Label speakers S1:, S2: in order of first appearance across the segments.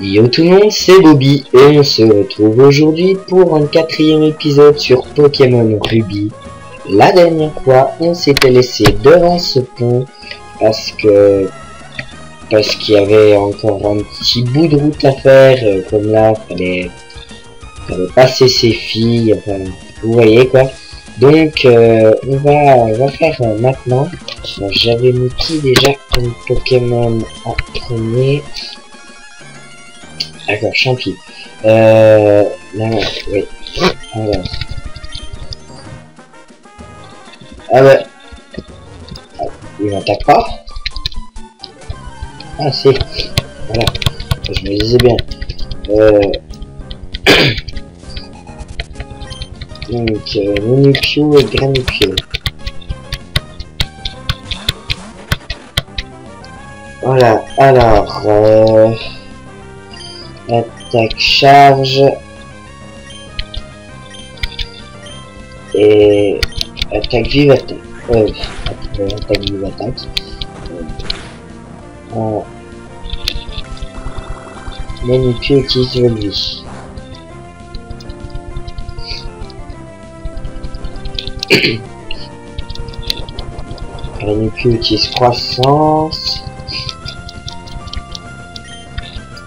S1: Yo tout le monde, c'est Bobby et on se retrouve aujourd'hui pour un 4e épisode sur Pokémon Ruby. La dernière fois, on s'était laissé devant ce pont parce qu'il y avait encore un petit bout de route à faire, comme là, fallait passer ses filles, enfin, vous voyez quoi. Donc, on va faire maintenant. J'avais mis qui déjà comme Pokémon en premier? D'accord, Champi. Là, oui. Alors. Ah ouais. Ah, il m'attaque pas. Ah si. Voilà. Je me disais bien. Donc, Minupio et Granupio. Voilà. Alors, attaque charge et attaque vive attaque. Attaque vive attaque. Minupio utilise lui. Minupio utilise croissance.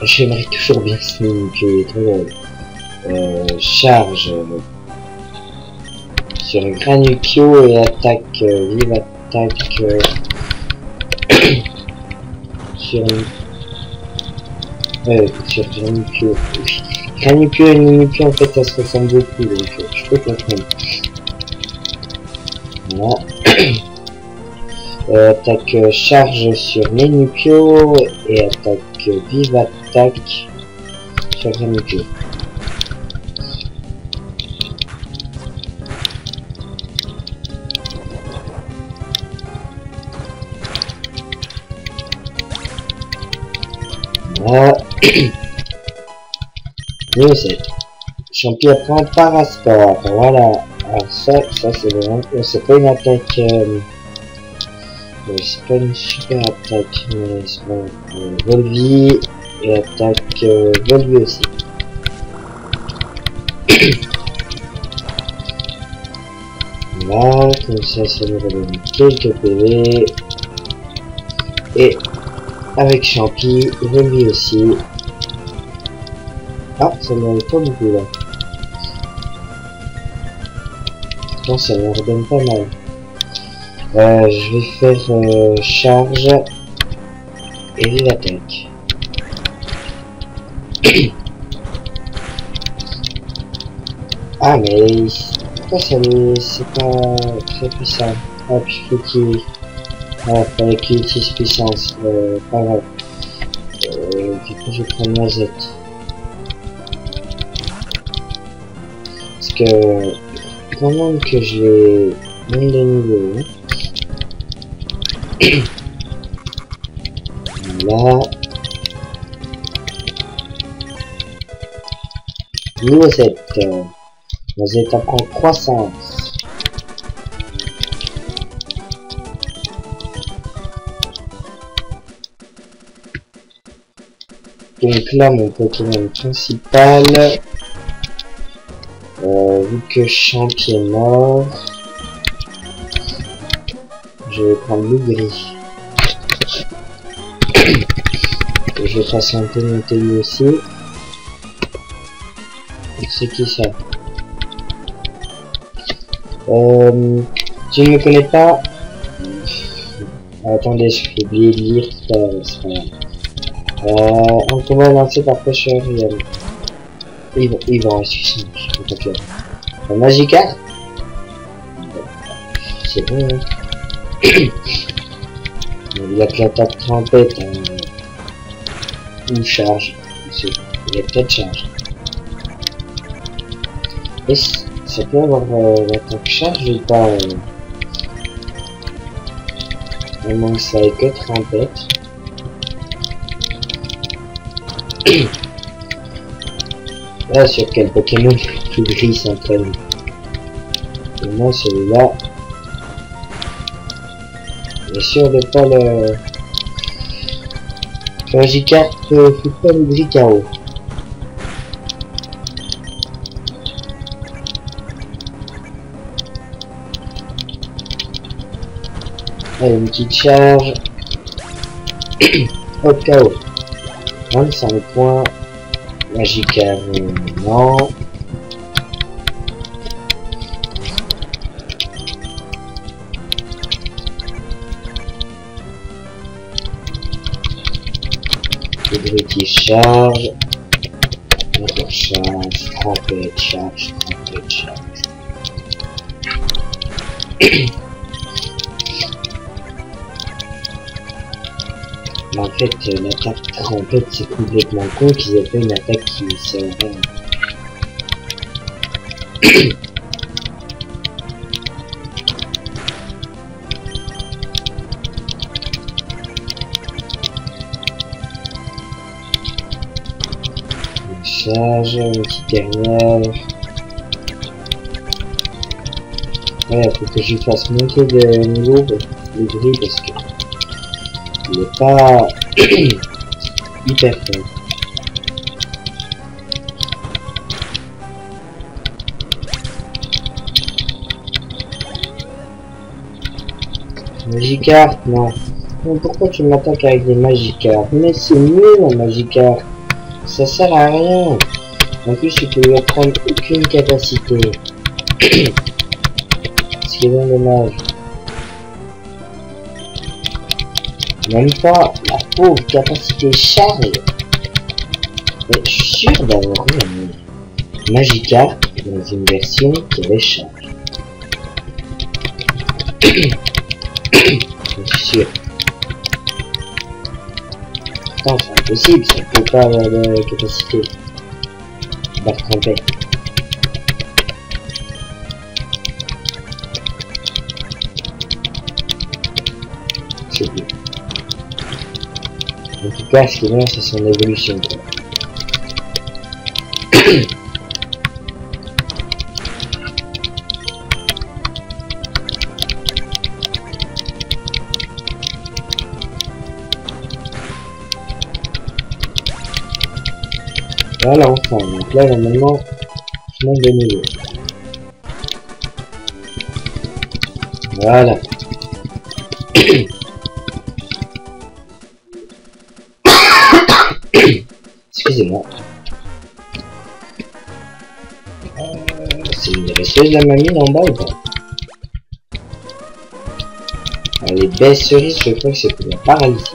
S1: J'aimerais toujours bien ce Minupio, il est trop drôle. Charge sur Granupio et attaque vive attaque sur Granupio. Granupio et Minupio en fait ça se ressemble beaucoup, donc je peux comprendre. Voilà. Attaque charge sur Minupio et attaque vive attaque sur Granupio. Voilà. Numéro 7. Champi apprend Parasport. Voilà. Alors ça c'est vraiment... c'est pas une attaque... c'est pas une super attaque, mais c'est bon. Volvi et attaque Volvi aussi. Là, comme ça nous redonne quelques PV. Et avec Champi, Volvi aussi. Ah, ça ne pas beaucoup là. Pourtant ça me redonne pas mal. Je vais faire charge et vive attaque. Ah mais pourquoi ça c'est pas très puissant. Ah puis faut qu'il... Ah, fallait qu'il utilise puissance. Pas grave. Du coup je vais prendre Noisette. Parce que quand même que je vais monter de niveau. Là. Niveau 7. Noisette apprend croissance. Donc là mon Pokémon principal, vu que Champi est mort, je vais prendre le gris. Et je vais passer un peu monter lui aussi. C'est qui ça? Je ne me connais pas. Attendez, j'ai oublié de lire ça. On va lancer par pêcheur réel. Ils vont excusez-moi, je peux pas faire. Magikarp. C'est bon, hein. Il y a que l'attaque trempette, ou charge. Il y a peut-être charge. Et ça peut avoir l'attaque charge ou pas? À moins que ça ait que trempette. Là, sur quel Pokémon tout gris s'entraîne? Et moi, celui-là, je suis sûr de pas le... Magikarp fait pas le gris carreau. Allez, une petite charge. Hop, KO. 25 points. Magikarp, non. Le bruit qui charge. Encore charge. Trompette, charge. Trompette, charge. Mais en fait, l'attaque trompette, c'est complètement con qu'ils aient fait une attaque qui sert à rien. Une charge, une petite dernière. Ouais, faut que je fasse monter de niveau le gris parce que il est pas hyper fort. Magikarp, non. Non, pourquoi tu m'attaques avec des Magikarp? Mais c'est nul un Magikarp. Ça sert à rien. En plus, tu peux lui apprendre aucune capacité. Ce qui est bien dommage. Même pas la pauvre capacité charge. Mais je suis sûr d'avoir eu un Magikarp dans une version qui avait charge. Je suis sûr. Putain, c'est impossible, ça peut pas avoir de capacité. Barre trompette. C'est bien. En tout cas, ce qui est bien, c'est son évolution, quoi. Voilà, enfin, donc là, normalement, je monte de niveau. Voilà. Excusez-moi. C'est une dresseuse la mamie en bas ou pas? Alors, les baies cerises, je crois que c'est pour la paralysie.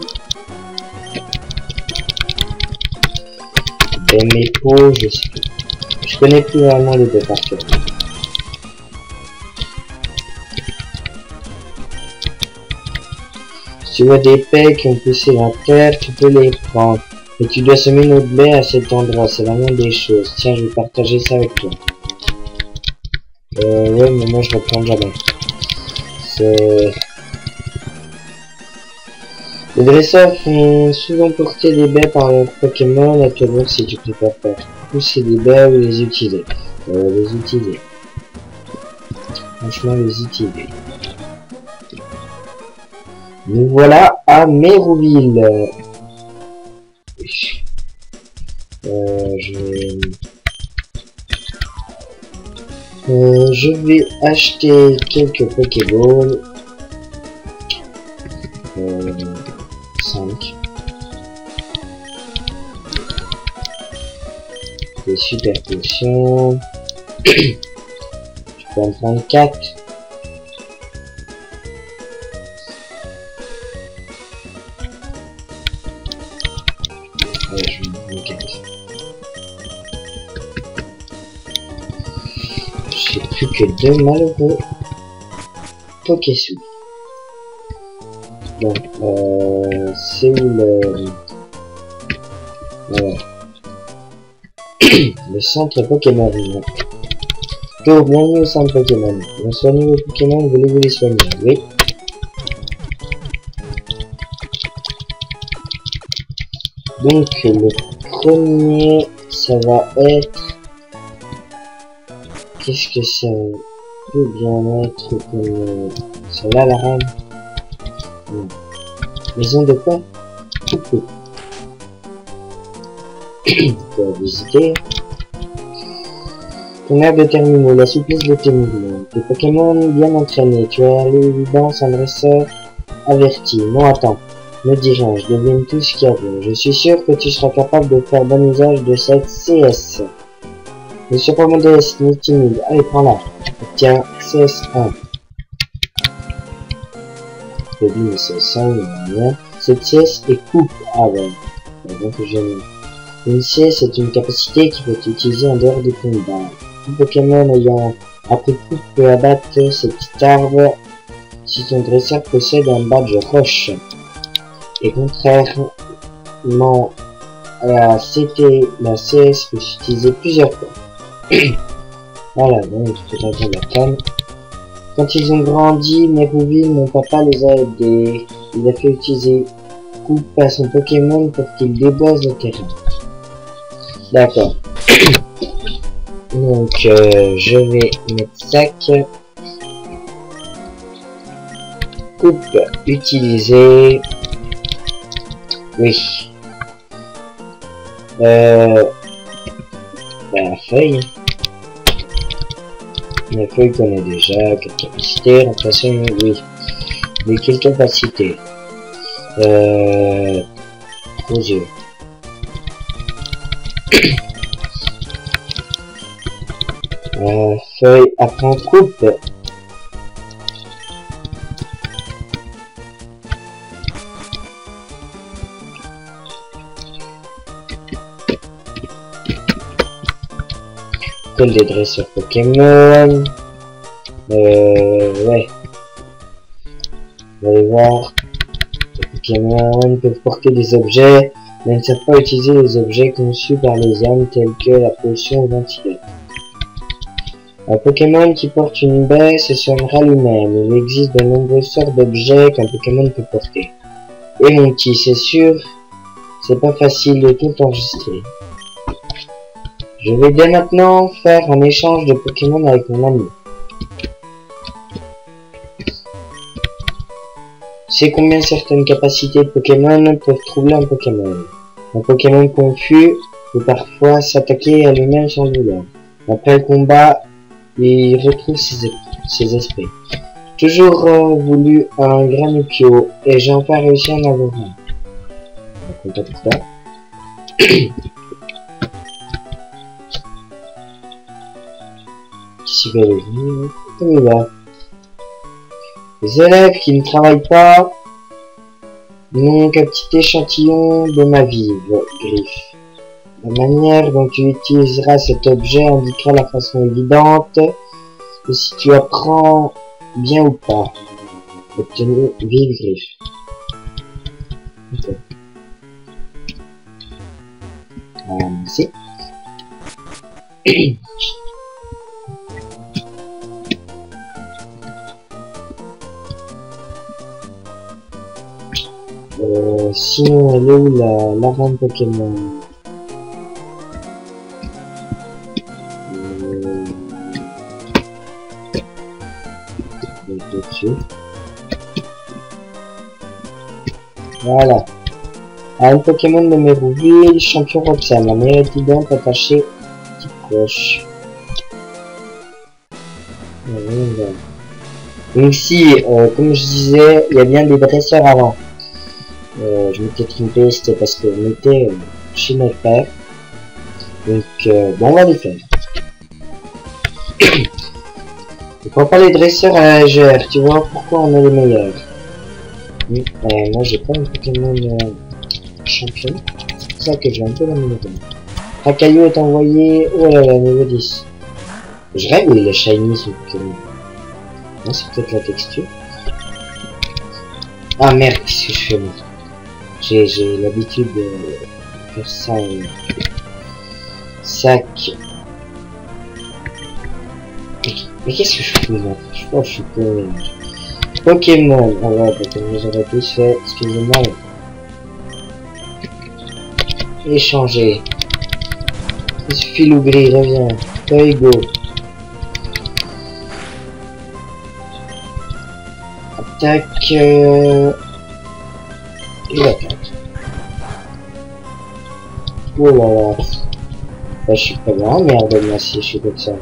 S1: Mes peaux, je sais plus. Je connais plus vraiment les baies par cœur. Si tu vois des baies qui ont poussé la terre, tu peux les prendre. Et tu dois semer une autre baie à cet endroit, c'est la moindre des choses. Tiens, je vais partager ça avec toi. Ouais, mais moi je reprends jamais. C'est... Les dresseurs font souvent porter des baies par leurs Pokémon, à toi voir si tu préfères faire pousser des baies ou les utiliser. Les utiliser. Franchement, les utiliser. Nous voilà à Mérouville. Je vais acheter quelques Pokéballs. 5. Des super potions. Je peux en prendre 4. Ouais, je vais en prendre 4. J'ai plus que 2 malheureux Pokésous. Donc, c'est où le... Voilà. Le centre Pokémon. Tour, bienvenue au centre Pokémon. Vous soignez vos Pokémon, voulez-vous les soigner? Oui. Donc, le premier, ça va être... Qu'est-ce que ça peut bien être comme... C'est là la reine. Maison de quoi? Coucou. Pour visiter. Ton air déterminé, la souplesse de tes mouvements. Tes Pokémon bien entraînés. Tu as à l'évidence un dresseur averti. Non, attends. Me dis-je, devine tout ce qu'il y a. Je suis sûr que tu seras capable de faire bon usage de cette CS. Ne sois pas modeste ni timide. Allez, prends-la. Tiens, CS1. Bobby, CS1, cette CS est coupe. Ah ouais. Donc, j'aime. Une CS est une capacité qui peut être utilisée en dehors du combat. Tout Pokémon ayant appris coupe peut abattre ce petit arbre si son dresseur possède un badge roche. Et contrairement à la CT, la CS peut s'utiliser plusieurs fois. Voilà, donc il faut attendre la canne. Quand ils ont grandi, Mérouville, mon papa les a aidés. Il a fait utiliser coupe à son Pokémon pour qu'il déboise le terrain. D'accord. Donc je vais mettre sac. Coupe utilisée. Oui. La feuille. La feuille qu'on a déjà. Quelle capacité? Remplacer, oui. Mais quelle capacité? Aux yeux. Feuille apprend coupe. Comme des dresseurs Pokémon. Ouais. Vous allez voir. Les Pokémon peuvent porter des objets, mais ne savent pas utiliser les objets conçus par les hommes tels que la potion ventilée. Un Pokémon qui porte une baie se soignera lui-même. Il existe de nombreuses sortes d'objets qu'un Pokémon peut porter. Et mon petit, c'est sûr, c'est pas facile de tout enregistrer. Je vais dès maintenant faire un échange de Pokémon avec mon ami. C'est combien certaines capacités de Pokémon peuvent troubler un Pokémon. Un Pokémon confus peut parfois s'attaquer à lui-même sans douleur. Après le combat, il retrouve ses esprits. Toujours voulu un Granupio et j'ai enfin réussi à en avoir un. On contacte ça. Qui va le venir? Comme il va. Les élèves qui ne travaillent pas n'ont qu'un petit échantillon de ma vie, Griffe. La manière dont tu utiliseras cet objet indiquera la façon évidente de si tu apprends bien ou pas. Obtenir vive Griffe. Okay. Merci. Sinon, elle est où la reine Pokémon? Voilà. Un Pokémon de Mérouville, champion Roxane, la meilleure étudiante attachée qui proche. Donc si, comme je disais, il y a bien des dresseurs avant. Je m'étais trompé, c'était parce que on était chez mes frères. Donc bon, on va les faire. On prend pas les dresseurs à la légère, tu vois pourquoi on est les meilleurs. Moi j'ai pas un Pokémon champion, c'est pour ça que j'ai un peu la minute. Racaillou est envoyé, oh là là, niveau 10. Je rêve où il est shiny ce Pokémon. Non, c'est peut-être la texture. Ah merde, qu'est-ce que je fais moi? J'ai l'habitude de faire ça. Sac. Mais qu'est-ce que je fais moi? Je crois que je suis pas... Pokémon. Ah ouais, Pokémon, j'aurais tous fait. Excusez-moi. Échanger. Il suffit l'oubli, reviens. Feuille go. Attaque. Il attaque. Oh là là. Bah, je suis pas bien, merde, moi si je suis comme ça.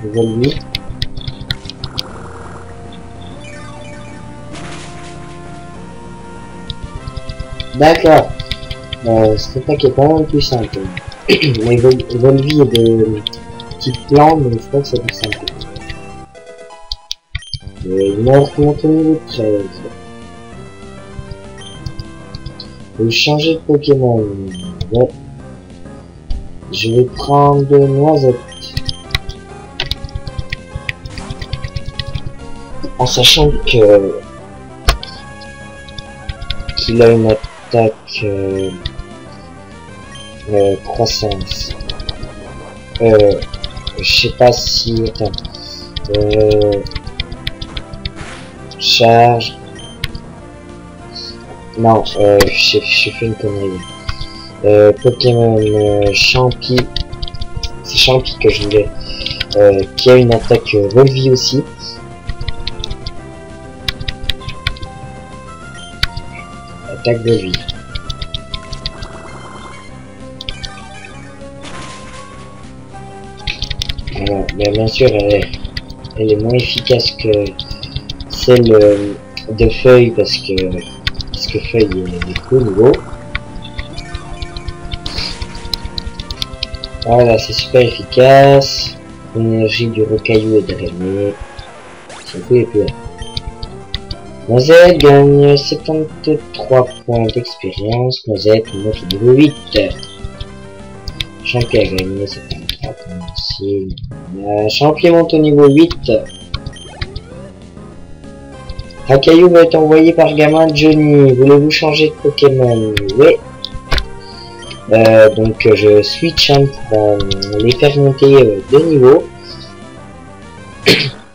S1: Volvi. D'accord. Cette attaque est pas mal plus simple. Mais Volvi est de petites plantes, donc je crois que c'est plus simple. Il meurt monte au niveau 13. Je vais changer de Pokémon. Ouais. Je vais prendre Noisette. En sachant que qu'il a une attaque croissance. Je sais pas si... Attends. Charge. Non, j'ai fait une connerie. Pokémon Champi. C'est Champi que je voulais. Qui a une attaque Volvi aussi. Attaque Volvi. Voilà, mais bien sûr elle est moins efficace que celle de Feuille parce que Feuille est au niveau. Voilà, c'est super efficace. L'énergie du rocaillou est drainée. Son coup est plus là. Noisette gagne 73 points d'expérience. Noisette monte au niveau 8. Champion a gagné 73 points aussi. Champion monte au niveau 8. Rocaillou va être envoyé par gamin Johnny. Voulez-vous changer de Pokémon? Oui. Donc je switch pour les faire monter de niveau.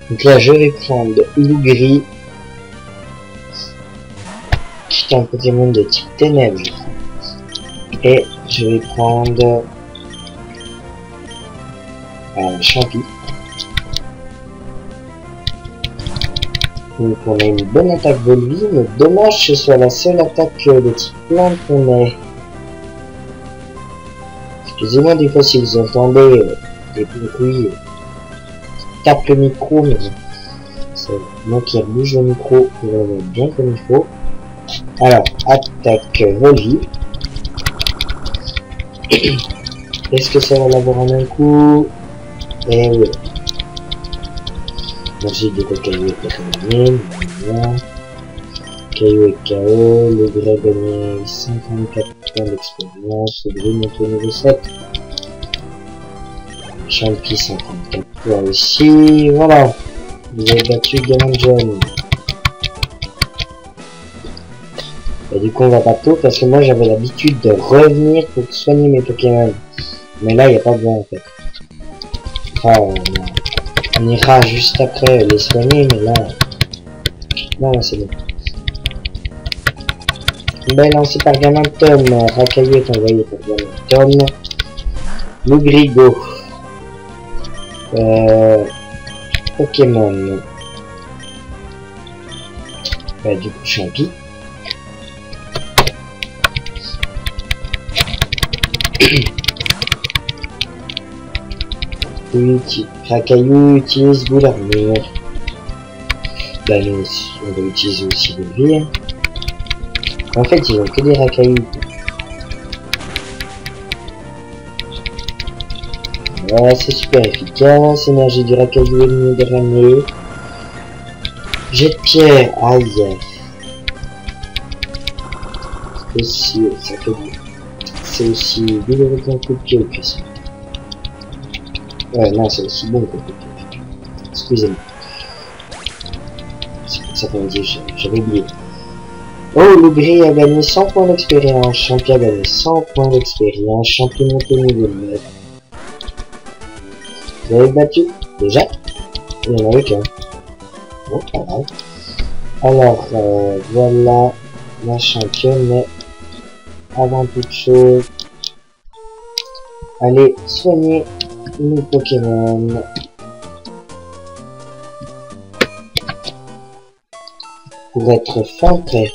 S1: Donc là je vais prendre Lougri, qui est un Pokémon de type ténèbres, je crois. Et je vais prendre Champi. Donc on a une bonne attaque Volvi, mais dommage que ce soit la seule attaque de type plante qu'on ait. Excusez-moi des fois si vous entendez des bruits tape le micro, mais c'est moi qui bouge le micro pour le mettre bien comme il faut. Alors, attaque Volvi. Est-ce que ça va l'avoir en un coup? Eh oui. Merci de Caillou est terminé. Caillou est KO. Le Grey a gagné 54 points d'expérience. Le Grey monte au niveau 7. Champi 54 points aussi. Voilà. Vous avez battu Gamin John. Et du coup on va pas tôt parce que moi j'avais l'habitude de revenir pour soigner mes Pokémon. Mais là il n'y a pas besoin en fait. Enfin on ira juste après les soigner, mais là... Non c'est bon. Ben lancé par Gamin Tom. Rocaillou est envoyé par Gamin Tom. Lougrigo. Pokémon. Du coup Champi. Rocaillou utilise boule armure. Bah nous on va utiliser aussi le vie. En fait ils ont que des Rocaillou. Voilà, c'est super efficace. Énergie du Rocaillou ennemi drainée. Jet de pierre, aïe. Aussi, ça fait bien. C'est aussi douloureux qu'un coup de pied au cuisson. Ouais, non, c'est aussi bon qu'un coup de pied. Excusez-moi. C'est pour ça qu'on dit, j'avais oublié. Oh, Lougri a gagné 100 points d'expérience. Champion a gagné 100 points d'expérience. Champion monté niveau 9. Vous avez battu déjà? Il y en avait qu'un. Bon, pas grave. Alors, voilà la championne, mais avant toute chose, allez soigner nos Pokémon. Pour être fin prêt.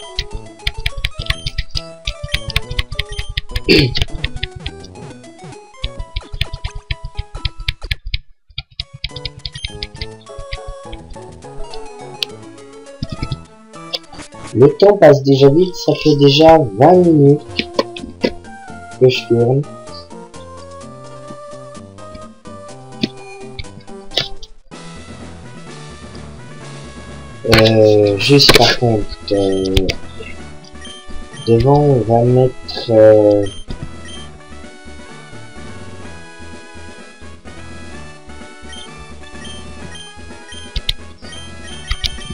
S1: Le temps passe déjà vite, ça fait déjà 20 minutes que je tourne. Juste par contre, devant on va mettre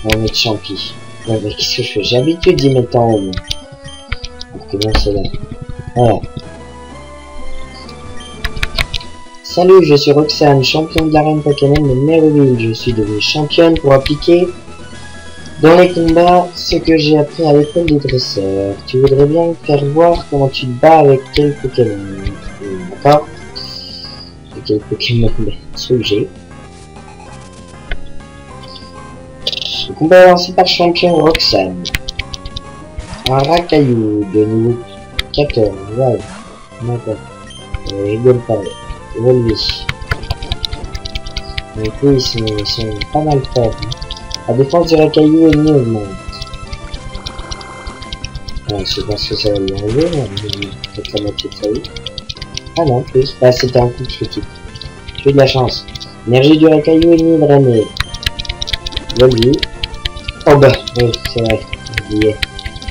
S1: on va mettre champi. Ouais, mais qu'est-ce que je fais? J'ai l'habitude d'y mettre en haut. Alors que bon, c'est là. Voilà. Salut, je suis Roxane, champion de l'arène Pokémon de Merville. Je suis devenue championne pour appliquer dans les combats ce que j'ai appris à l'école des dresseurs. Tu voudrais bien me faire voir comment tu te bats avec quel Pokémon? D'accord. Et quel Pokémon j'ai. Le combat lancé par champion Roxane. Un racaillou de niveau 14. Wow. D'accord. Rigole pas. Volvi. Du coup, ils sont pas mal forts. Hein. La défense du racaillou ennemi augmente. Ouais, je pense que ça va lui enlever. Peut-être la moitié de sa vie. Ah non, plus. Ah, c'était un coup critique. J'ai eu de la chance. Énergie du racaillou ennemi drainée. Volvi. Oh bah, oui, c'est vrai. J'ai oublié.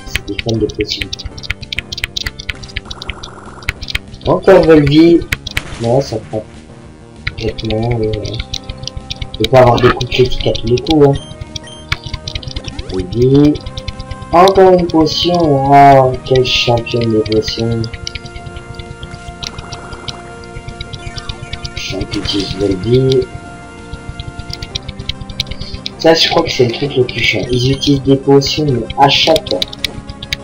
S1: C'est des fans de potions. Encore Volvi. Non, ça frappe. Complètement. Je peux pas avoir des coups critiques à tous les coups. Hein. Volvi. Encore une potion. Oh, quel champion de potions. Champion Volvi. Ça, je crois que c'est le truc le plus chiant. Ils utilisent des potions mais à chaque fois.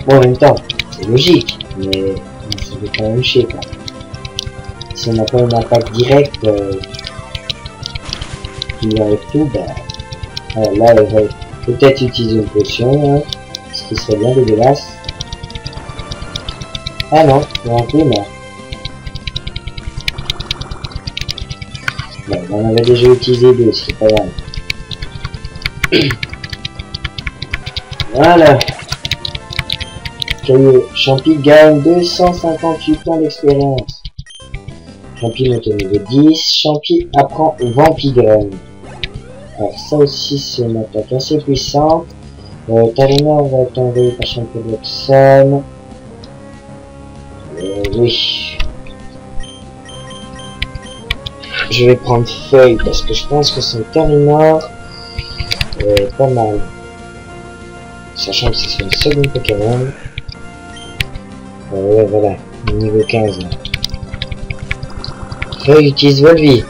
S1: Bon, en même temps, c'est logique, mais ça fait quand même chier, quoi. Si on n'a pas une attaque directe qui lui enlève tout, bah... Voilà, là, elle va peut-être utiliser une potion, hein, ce qui serait bien dégueulasse. Ah non, il y a un peu, là. Bon, on avait déjà utilisé deux, c'est pas grave. Voilà. Champi gagne 258 points d'expérience. Champi monte au niveau 10. Champi apprend Vampigraine. Alors ça aussi c'est une attaque assez puissante. Tarinor va être envoyé par Champion Roxane. Oui. Je vais prendre Feuille parce que je pense que son Tarinor pas mal. Sachant que c'est une seconde Pokémon. Ouais, voilà. Niveau 15 là. Feuille utilise Volvi.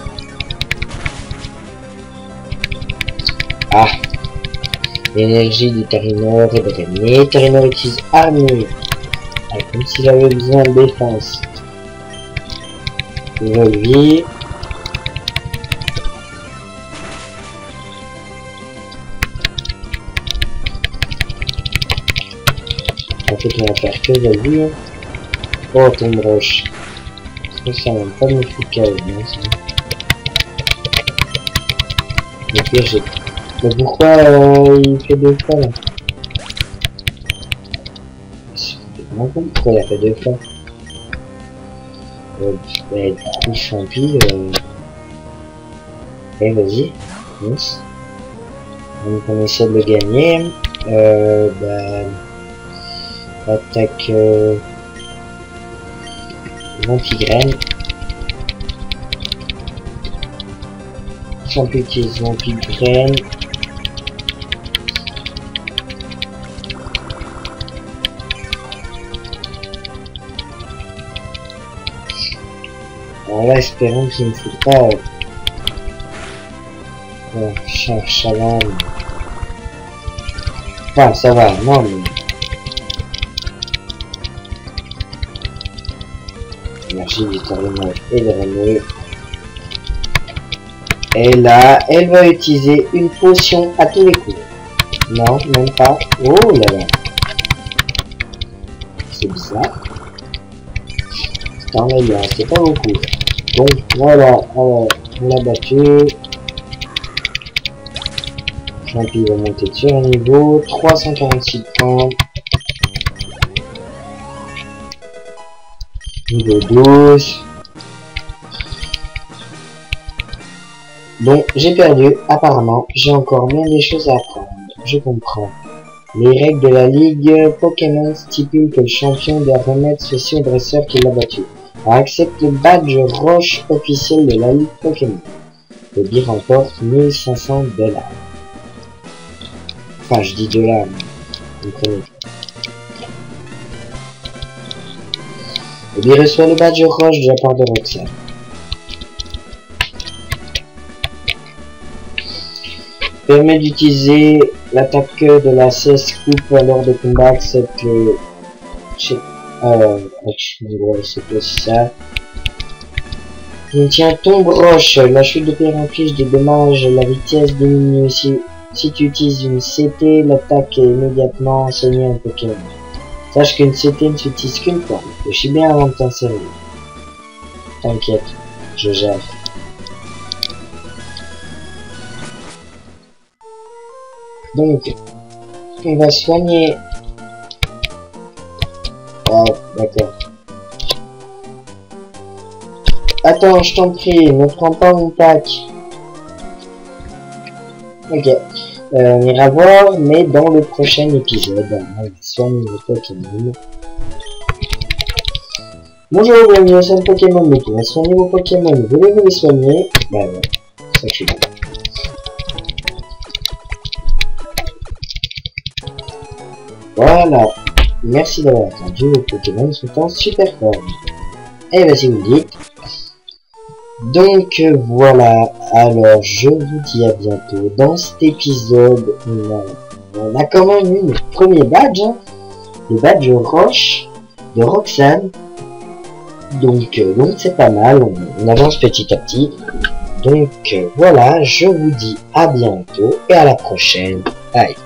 S1: Ah. L'énergie du Tarinor est drainée. Tarinor utilise Armure. Ah, comme s'il avait besoin de défense. Volvi. En fait, on va faire que Volvi. Hein. Oh, tombe roche. Ça n'a pas de me foutre KO, hein, ça. Le pire, j'ai... Mais pourquoi il fait deux fois, là? C'est complètement con, pourquoi il a fait deux fois? Du coup, Champi, eh, vas-y. Yes. Donc, on essaie de le gagner. Attaque... Vampigraine. Champi utilise Vampigraine. Alors là, espérons qu'il ne faut pas... Chaland. Enfin, ça va, non mais... L'énergie du Tarinor est drainée. Et là, elle va utiliser une potion à tous les coups. Non, même pas. Oh là là. C'est bizarre. Putain, là, il en restait pas beaucoup. Donc, voilà, alors, on l'a battu. Champi va monter sur un niveau. 346 points. Niveau 12. Donc, j'ai perdu. Apparemment, j'ai encore bien des choses à apprendre. Je comprends. Les règles de la Ligue Pokémon stipulent que le champion doit remettre ceci au dresseur qui l'a battu. Accepte le badge roche officiel de la Ligue Pokémon. Le billet remporte 1500 $. Enfin, je dis $, vous comprenez. Le billet reçoit le badge roche de la part de Roxanne. Permet d'utiliser l'attaque de la CS Coupe lors de combat. Accepte le... c'est pas ça. Il tient tombe roche. La chute de pierre inflige des dommages. La vitesse diminue aussi. Si tu utilises une CT, l'attaque est immédiatement enseignée à un Pokémon. Sache qu'une CT ne s'utilise qu'une fois. Réfléchis bien avant de t'insérer. T'inquiète, je gère. Donc, on va soigner. Oh, d'accord. Attends, je t'en prie, ne prends pas mon pack. Ok. On ira voir, mais dans le prochain épisode, on va soigner le Pokémon. Bonjour, bienvenue au centre Pokémon, mais on va soigner vos Pokémon. Voulez-vous les soigner? Bah ouais, ça je suis là. Voilà. Merci d'avoir attendu, vos Pokémon sont en super forme. Et vas-y, vous dites. Donc voilà, alors je vous dis à bientôt. Dans cet épisode, on a quand même eu le premier badge, hein, le badge roche de Roxanne. Donc c'est pas mal, on avance petit à petit. Donc voilà, je vous dis à bientôt et à la prochaine. Bye.